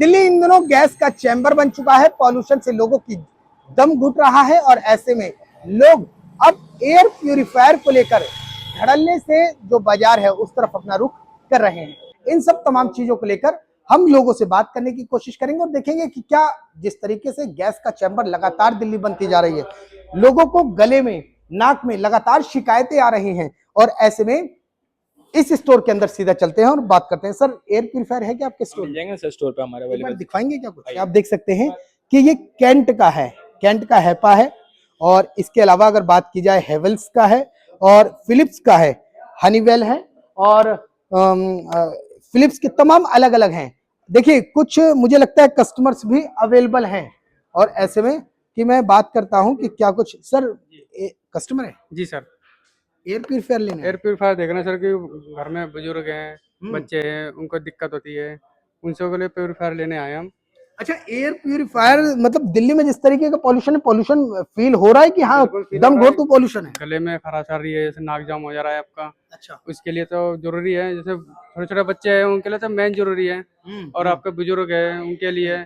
दिल्ली इन दिनों गैस का चैम्बर बन चुका है, पॉल्यूशन से लोगों की दम घुट रहा है और ऐसे में लोग अब एयर प्यूरिफायर को लेकर धड़ल्ले से जो बाजार है उस तरफ अपना रुख कर रहे हैं। इन सब तमाम चीजों को लेकर हम लोगों से बात करने की कोशिश करेंगे और देखेंगे कि क्या जिस तरीके से गैस का चैम्बर लगातार दिल्ली बनती जा रही है, लोगों को गले में नाक में लगातार शिकायतें आ रही हैं और ऐसे में इस स्टोर के अंदर सीधा चलते हैं और बात करते हैं। सर, एयर प्यूरिफायर है क्या आपके स्टोर में? मिल जाएंगे सर, स्टोर पे हमारे एक बार अवेलेबल। दिखाएंगे क्या कुछ? आप देख सकते हैं कि ये कैंट का है, कैंट का हैपा है और इसके अलावा अगर बात की जाए हेवल्स का है और फिलिप्स का है, हनीवेल है और फिलिप्स के तमाम अलग अलग हैं। देखिए कुछ मुझे लगता है कस्टमर्स भी अवेलेबल हैं और ऐसे में कि मैं बात करता हूं कि क्या कुछ सर कस्टमर है जी सर, एयर प्यूरिफायर लेने एयर प्यूरिफायर देखना सर कि घर में बुजुर्ग हैं, बच्चे हैं, उनको दिक्कत होती है, उन सबके लिए प्यूरिफायर लेने आए हम। अच्छा, एयर प्यूरिफायर मतलब दिल्ली में जिस तरीके का पॉल्यूशन है, पॉल्यूशन फील हो रहा है कि हाँ दम घोटू पॉल्यूशन है? गले में खराश आ रही है, जैसे नाक जाम हो जा रहा है आपका। अच्छा, उसके लिए तो जरूरी है, जैसे छोटे छोटे बच्चे हैं उनके लिए तो मेन जरूरी है, और आपके बुजुर्ग है उनके लिए।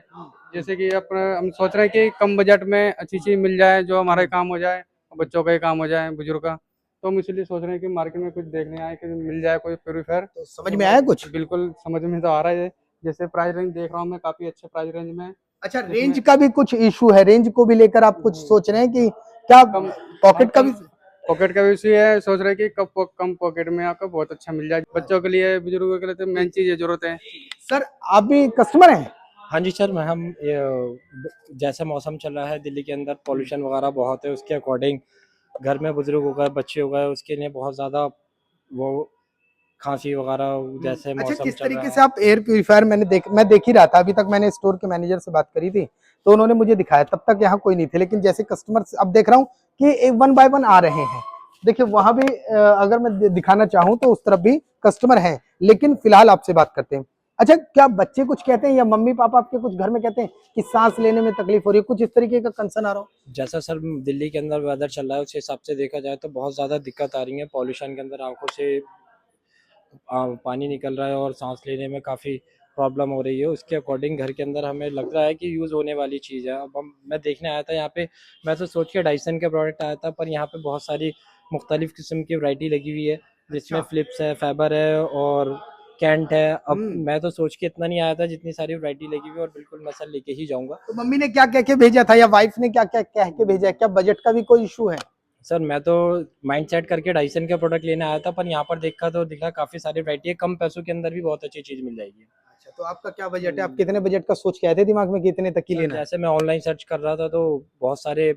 जैसे कि अपना हम सोच रहे हैं कि कम बजट में अच्छी चीज मिल जाए जो हमारा काम हो जाए, बच्चों का ही काम हो जाए, बुजुर्ग का। तो हम इसलिए सोच रहे हैं कि मार्केट में कुछ देखने आए कि मिल जाए कोई प्योरीफायर। तो समझ में आया कुछ? बिल्कुल समझ में तो आ रहा है। जैसे प्राइस रेंज देख रहा हूँ मैं, काफी अच्छे प्राइस रेंज में। अच्छा, रेंज का भी कुछ इशू है? रेंज को भी लेकर आप कुछ सोच रहे हैं कि क्या पॉकेट का भी? पॉकेट का भी इशू है, सोच रहे हैं कि कम पॉकेट में आपको बहुत अच्छा मिल जाए, बच्चों के लिए बुजुर्गों के लिए तो मेन चीज है, जरूरत है। सर, आप भी कस्टमर हैं? हाँ जी सर, मैं हम जैसा मौसम चल रहा है दिल्ली के अंदर, पॉल्यूशन वगैरह बहुत है, उसके अकॉर्डिंग घर में बुजुर्ग हो गए, बच्चे हो गए, उसके लिए बहुत ज़्यादा वो खांसी वगैरह जैसे अच्छा, मौसम किस चल रहा तरीके से है। आप एयर प्यूरिफायर मैं देख ही रहा था। अभी तक मैंने स्टोर के मैनेजर से बात करी थी तो उन्होंने मुझे दिखाया, तब तक यहाँ कोई नहीं थे, लेकिन जैसे कस्टमर अब देख रहा हूँ कि वन बाय वन आ रहे हैं। देखिए वहां भी अगर मैं दिखाना चाहूँ तो उस तरफ भी कस्टमर हैं, लेकिन फिलहाल आपसे बात करते हैं। अच्छा, क्या बच्चे कुछ कहते हैं या मम्मी पापा आपके कुछ घर में कहते हैं कि सांस लेने में तकलीफ हो रही है, कुछ इस तरीके का कंसर्न आ रहा हो? जैसा सर दिल्ली के अंदर वेदर चल रहा है उस हिसाब से देखा जाए तो बहुत ज़्यादा दिक्कत आ रही है, पॉल्यूशन के अंदर आंखों से पानी निकल रहा है और सांस लेने में काफ़ी प्रॉब्लम हो रही है। उसके अकॉर्डिंग घर के अंदर हमें लग रहा है कि यूज़ होने वाली चीज़ है। अब मैं देखने आया था यहाँ पे, मैं तो सोच के डाइसन के प्रोडक्ट आया था, पर यहाँ पे बहुत सारी मुख्तलिफ किस्म की वैरायटी लगी हुई है, जिसमें फिलिप्स है, फाइबर है और कैंट है। अब मैं तो सोच के इतना नहीं आया था, जितनी सारी वैरायटी लगी हुई है, और बिल्कुल मैं सर लेके ही जाऊँगा। तो मम्मी ने क्या कह के भेजा था या वाइफ ने क्या क्या कह के भेजा है? क्या बजट का भी कोई इशू है? सर मैं तो माइंड सेट करके डाइसन का प्रोडक्ट लेने आया था, पर यहाँ पर देखा तो दिखा काफ़ी सारी वैरायटी है, कम पैसों के अंदर भी बहुत अच्छी चीज़ मिल जाएगी। अच्छा, तो आपका क्या बजट है? आप कितने बजट का सोच के आए थे दिमाग में, कितने तक की लेना है? जैसे मैं ऑनलाइन सर्च कर रहा था तो बहुत सारे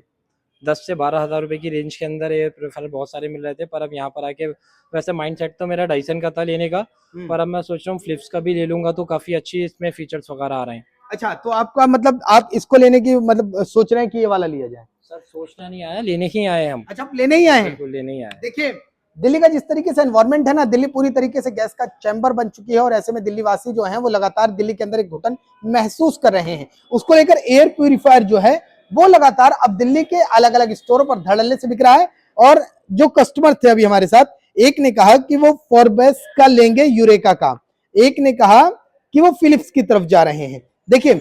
10 से 12 हज़ार रुपए की रेंज के अंदर ये प्रेफर बहुत सारे मिल रहे थे, पर अब यहाँ पर आके वैसे माइंड सेट तो मेरा डाइसन का था लेने का, पर अब मैं सोच रहा हूँ फ्लिप्स का भी ले लूंगा, तो काफ़ी अच्छी इसमें फीचर्स वगैरह आ रहे हैं। अच्छा, तो आपका मतलब आप इसको लेने की मतलब सोच रहे हैं कि ये वाला लिया जाए? सर सोचना नहीं आया, लेने ही आए हम। अच्छा, आप लेने ही आए हैं? बिल्कुल लेने ही आए। देखिए दिल्ली का जिस तरीके से एनवायरनमेंट है ना, दिल्ली पूरी तरीके से गैस का चैम्बर बन चुकी है और ऐसे में दिल्ली वासी जो हैं वो लगातार दिल्ली के अंदर एक घुटन महसूस कर रहे हैं। उसको लेकर एयर प्यूरिफायर जो है वो लगातार अब दिल्ली के अलग अलग स्टोरों पर धड़ल्ले से बिक रहा है। और जो कस्टमर थे अभी हमारे साथ, एक ने कहा कि वो फॉरबेस का लेंगे, यूरेका का, एक ने कहा कि वो फिलिप्स की तरफ जा रहे हैं। देखिए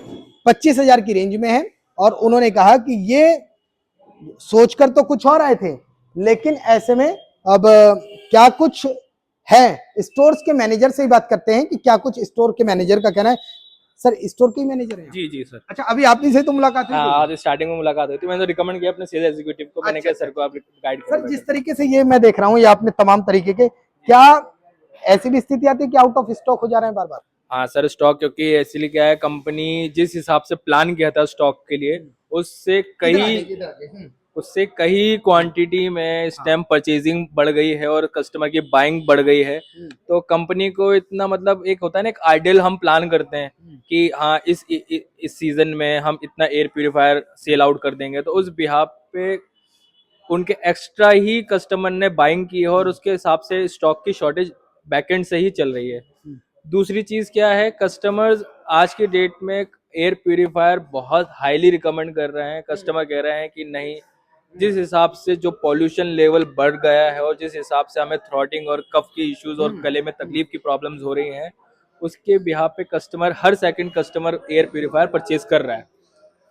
25,000 की रेंज में है और उन्होंने कहा कि ये सोचकर तो कुछ और आए थे, लेकिन ऐसे में अब क्या कुछ है, स्टोर्स के मैनेजर से ही बात करते हैं कि क्या कुछ स्टोर के मैनेजर का कहना है। सर, स्टोर के मैनेजर हैं? जी जी सर। अच्छा, अभी आप ही से तो मुलाकात हुई? हाँ, आज स्टार्टिंग में मुलाकात हुई थी, मैंने तो रिकमेंड किया अपने सेल्स एग्जीक्यूटिव को, मैंने कहा सर को आप गाइड सर, करो। जिस तरीके से ये मैं देख रहा हूँ, ये आपने तमाम तरीके के, क्या ऐसी भी स्थिति आती है कि आउट ऑफ स्टॉक हो जा रहे हैं बार बार? हाँ सर, स्टॉक क्योंकि एक्चुअली क्या है, कंपनी जिस हिसाब से प्लान किया था स्टॉक के लिए, उससे कहीं क्वांटिटी में स्टैम्प परचेजिंग बढ़ गई है और कस्टमर की बाइंग बढ़ गई है। तो कंपनी को इतना मतलब एक होता है ना, एक आइडियल हम प्लान करते हैं कि हाँ इस सीजन में हम इतना एयर प्यूरिफायर सेल आउट कर देंगे, तो उस बिहाफ पे उनके एक्स्ट्रा ही कस्टमर ने बाइंग की है और उसके हिसाब से स्टॉक की शॉर्टेज बैकएंड से ही चल रही है। दूसरी चीज क्या है, कस्टमर्स आज की डेट में एयर प्यूरिफायर बहुत हाईली रिकमेंड कर रहे हैं। कस्टमर कह रहे हैं कि नहीं, जिस हिसाब से जो पॉल्यूशन लेवल बढ़ गया है और जिस हिसाब से हमें थ्रॉटिंग और कफ की इश्यूज और गले में तकलीफ की प्रॉब्लम्स हो रही हैं, उसके बिहाफ पे कस्टमर, हर second customer air purifier purchase कर रहा है।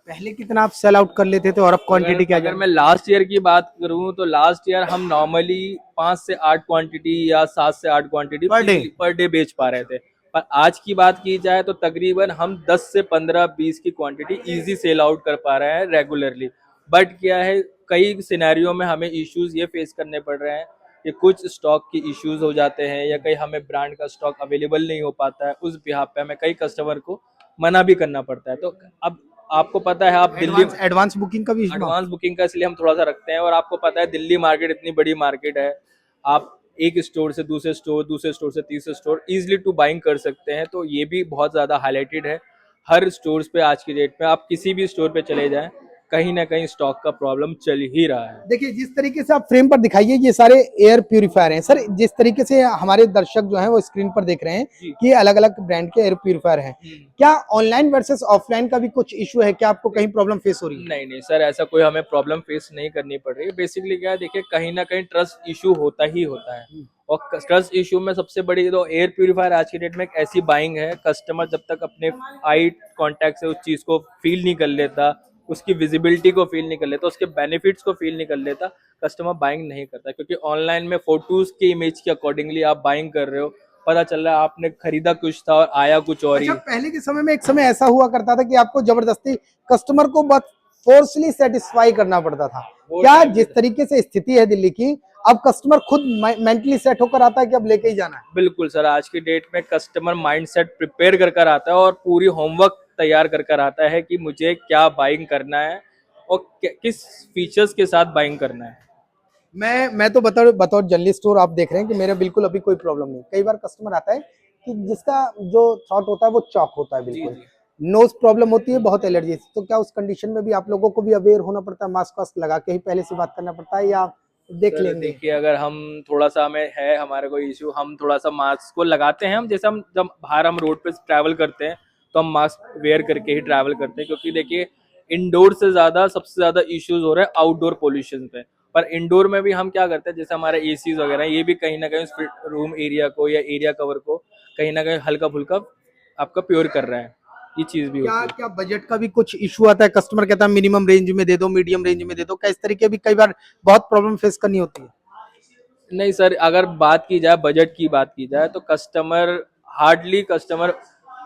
पहले कितना आप सेल आउट कर लेते थे और अब क्वांटिटी क्या अगर मैं लास्ट ईयर की बात करूं तो लास्ट ईयर हम नॉर्मली 5 से 8 क्वांटिटी या 7 से 8 क्वांटिटी पर डे बेच पा रहे थे, पर आज की बात की जाए तो तकरीबन हम 10 से 15-20 की क्वांटिटी इजी सेल आउट कर पा रहे हैं रेगुलरली। बट क्या है, कई सिनेरियो में हमें इश्यूज ये फेस करने पड़ रहे हैं कि कुछ स्टॉक की इश्यूज हो जाते हैं या कहीं हमें ब्रांड का स्टॉक अवेलेबल नहीं हो पाता है, उस बिहाफ पे हमें कई कस्टमर को मना भी करना पड़ता है। तो अब आपको पता है, आप दिल्ली एडवांस बुकिंग का भी issue ना? एडवांस बुकिंग का इसलिए हम थोड़ा सा रखते हैं, और आपको पता है दिल्ली मार्केट इतनी बड़ी मार्केट है, आप एक स्टोर से दूसरे स्टोर से तीसरे स्टोर इजीली टू बाइंग कर सकते हैं। तो ये भी बहुत ज़्यादा हाईलाइटेड है हर स्टोर्स पे आज की डेट में। आप किसी भी स्टोर पे चले जाएं, कहीं ना कहीं स्टॉक का प्रॉब्लम चल ही रहा है। देखिए जिस तरीके से आप फ्रेम पर दिखाइए, ये सारे एयर प्यूरिफायर हैं सर। जिस तरीके से हमारे दर्शक जो हैं वो स्क्रीन पर देख रहे हैं जी। कि अलग अलग ब्रांड के एयर प्यूरिफायर हैं, क्या ऑनलाइन वर्सेस ऑफलाइन का भी कुछ इशू है? क्या आपको कहीं प्रॉब्लम फेस हो रही है? नहीं सर, ऐसा कोई हमें प्रॉब्लम फेस नहीं करनी पड़ रही है। बेसिकली क्या है, देखिए कहीं ना कहीं ट्रस्ट इशू होता ही होता है, और ट्रस्ट इशू में सबसे बड़ी तो एयर प्यूरिफायर आज की डेट में एक ऐसी बाइंग है, कस्टमर जब तक अपने आई कांटेक्ट से उस चीज को फील नहीं कर लेता, उसकी विजिबिलिटी को फील नहीं कर लेता, उसके बेनिफिट्स को फील नहीं कर लेता, कस्टमर बाइंग नहीं करता। क्योंकि ऑनलाइन में फोटोज के इमेज के अकॉर्डिंगली आप बाइंग कर रहे हो, पता चल रहा है आपने खरीदा कुछ था और आया कुछ और ही। अच्छा, पहले के समय में एक समय ऐसा हुआ करता था कि आपको जबरदस्ती कस्टमर को बस फोर्सली सेटिस्फाई करना पड़ता था। क्या जिस तरीके से स्थिति है दिल्ली की, अब कस्टमर खुद मेंटली सेट होकर आता है कि अब लेके ही जाना है? बिल्कुल सर, आज की डेट में कस्टमर माइंडसेट प्रिपेयर कर कर आता है और पूरी होमवर्क तैयार कर कर आता है कि मुझे क्या बाइंग करना है और किस फीचर्स के साथ बाइंग करना है। मैं तो बतौर बतौर जर्नलिस्ट और आप देख रहे हैं कि मेरे बिल्कुल अभी कोई प्रॉब्लम नहीं। कई बार कस्टमर आता है कि जिसका जो थॉट होता है वो चॉक होता है, बिल्कुल नोज प्रॉब्लम होती है, बहुत एलर्जी। तो क्या उस कंडीशन में भी आप लोगों को भी अवेयर होना पड़ता है, मास्क वास्क लगा के ही पहले से बात करना पड़ता है, या देख लेंगे? देखिए, अगर हम थोड़ा सा हमें है हमारे कोई इश्यू, हम थोड़ा सा मास्क को लगाते हैं। हम जैसे हम जब बाहर हम रोड पे ट्रैवल करते हैं तो हम मास्क वेयर करके ही ट्रैवल करते हैं, क्योंकि देखिए इंडोर से ज्यादा सबसे ज्यादा इश्यूज हो रहे हैं आउटडोर पोल्यूशन पे। पर इंडोर में भी हम क्या करते हैं, जैसे हमारे एसीज वगैरह, ये भी कहीं ना कहीं उस रूम एरिया को या एरिया कवर को कहीं ना कहीं हल्का फुल्का आपका प्योर कर रहा है। ये चीज भी क्या होती है। क्या बजट का भी कुछ इशू आता है? कस्टमर कहता है मिनिमम रेंज में दे दो, मीडियम रेंज में दे दो, क्या इस तरीके भी कई बार बहुत प्रॉब्लम फेस करनी होती है? नहीं सर, अगर बात की जाए बजट की बात की जाए तो हार्डली कस्टमर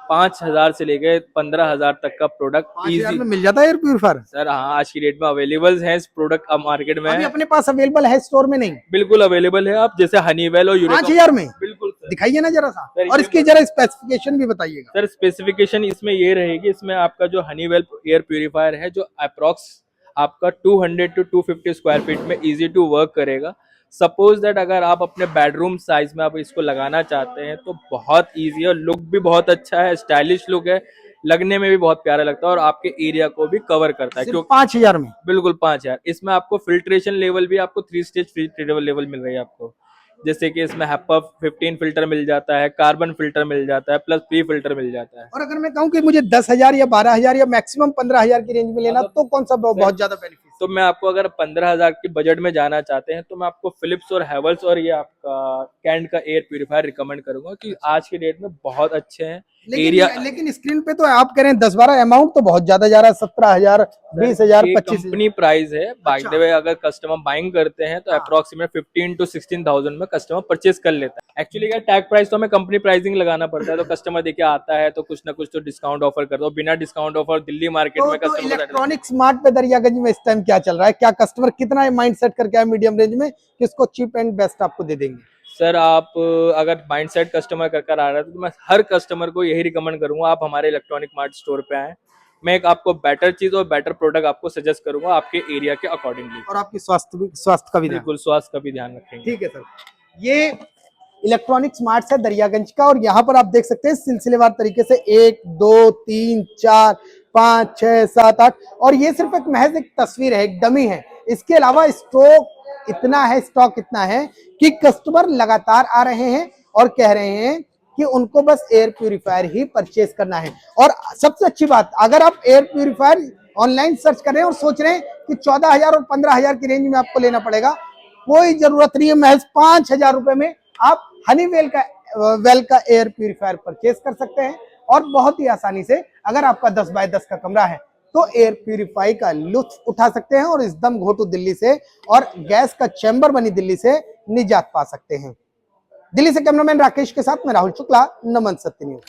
5,000 से लेके 15,000 तक का प्रोडक्ट 5,000 इजी। में मिल जाता है एयर प्यूरिफायर? सर हाँ, आज की डेट में अवेलेबल है इस प्रोडक्ट, अब मार्केट में अभी है। अपने पास अवेलेबल है, स्टोर में नहीं? बिल्कुल अवेलेबल है। आप जैसे हनीवेल और यूरेका। 5,000 में बिल्कुल सर। दिखाइए ना जरा सा, सर, और ये इसकी जरा स्पेसिफिकेशन भी बताइएगा। सर स्पेसिफिकेशन इसमें ये रहेगी, इसमें आपका जो हनीवेल एयर प्यूरिफायर है, जो अप्रोक्स आपका 200 to 250 स्क्वायर फीट में इजी टू वर्क करेगा। सपोज दैट अगर आप अपने बेडरूम साइज में आप इसको लगाना चाहते हैं तो बहुत इजी है, और लुक भी बहुत अच्छा है, स्टाइलिश लुक है, लगने में भी बहुत प्यारा लगता है और आपके एरिया को भी कवर करता है। सिर्फ 5,000 में? बिल्कुल 5,000। इसमें आपको फिल्ट्रेशन लेवल भी आपको 3 स्टेज फिल्ट्रेशन लेवल मिल रही है आपको। जैसे कि इसमें HEPA 15 फिल्टर मिल जाता है, कार्बन फिल्टर मिल जाता है, प्लस प्री फिल्टर मिल जाता है। और अगर मैं कहूँ कि मुझे 10,000 या 12,000 या मैक्सिमम 15,000 की रेंज में लेना, तो कौन सा बहुत ज्यादा बेनिफिट? तो मैं आपको, अगर 15,000 की बजट में जाना चाहते हैं तो मैं आपको फिलिप्स और हेवल्स और ये आपका कैंट का एयर प्यूरिफायर रिकमेंड करूंगा, कि आज के डेट में बहुत अच्छे हैं। लेकिन स्क्रीन पे तो आप कह रहे हैं 10-12, अमाउंट तो बहुत ज्यादा जा रहा है, 17,000, 20,000, 25,000 कंपनी प्राइस है। बाय द वे, अगर कस्टमर बाइंग करते हैं तो हाँ। अप्रोक्सीमेट 15 to 16,000 में कस्टमर परचेज कर लेता है। एक्चुअली क्या, टैग प्राइस तो हमें कंपनी प्राइसिंग लगाना पड़ता है, तो कस्टमर देखिए आता है तो कुछ ना कुछ तो डिस्काउंट ऑफर कर दो। बिना डिस्काउंट ऑफर दिल्ली मार्केट में तो कस्टमर इलेक्ट्रॉनिक स्मार्ट पे दरियागंज में इस टाइम क्या चल रहा है? क्या कस्टमर कितना माइंड सेट करके आए मीडियम रेंज में कि इसको चीप एंड बेस्ट आपको दे देंगे? सर, आप अगर माइंडसेट कस्टमर कर आ रहा है तो मैं हर कस्टमर को यही रिकमेंड करूंगा, आप हमारे इलेक्ट्रॉनिक मार्ट स्टोर पे आए। मैं एक आपको बेटर चीज और बेटर प्रोडक्ट आपको सजेस्ट करूंगा आपके एरिया के अकॉर्डिंगली, और आपकी स्वास्थ्य का भी ध्यान। बिल्कुल स्वास्थ्य का भी ध्यान रखेंगे। ठीक है सर, ये इलेक्ट्रॉनिक स्मार्ट है दरियागंज का, और यहाँ पर आप देख सकते हैं सिलसिलेवार तरीके से 1 2 3 4 5 6 7 8, और ये सिर्फ एक महज एक तस्वीर है, एक डमी है। इसके अलावा स्टॉक इतना है कि कस्टमर लगातार आ रहे हैं और कह रहे हैं कि उनको बस एयर प्यूरिफायर ही परचेज करना है। और सबसे अच्छी बात, अगर आप एयर प्यूरिफायर ऑनलाइन सर्च कर रहे हैं और सोच रहे हैं कि 14,000 और 15,000 की रेंज में आपको लेना पड़ेगा, कोई जरूरत नहीं है। महज 5,000 रुपए में आप हनीवेल का वेल का एयर प्यूरिफायर परचेज कर सकते हैं और बहुत ही आसानी से अगर आपका 10 बाय 10 का कमरा है तो एयर प्यूरिफाई का लुत्फ उठा सकते हैं और इस दम घोटू दिल्ली से और गैस का चैम्बर बनी दिल्ली से निजात पा सकते हैं। दिल्ली से कैमरामैन राकेश के साथ मैं राहुल शुक्ला, नमन सत्य न्यूज।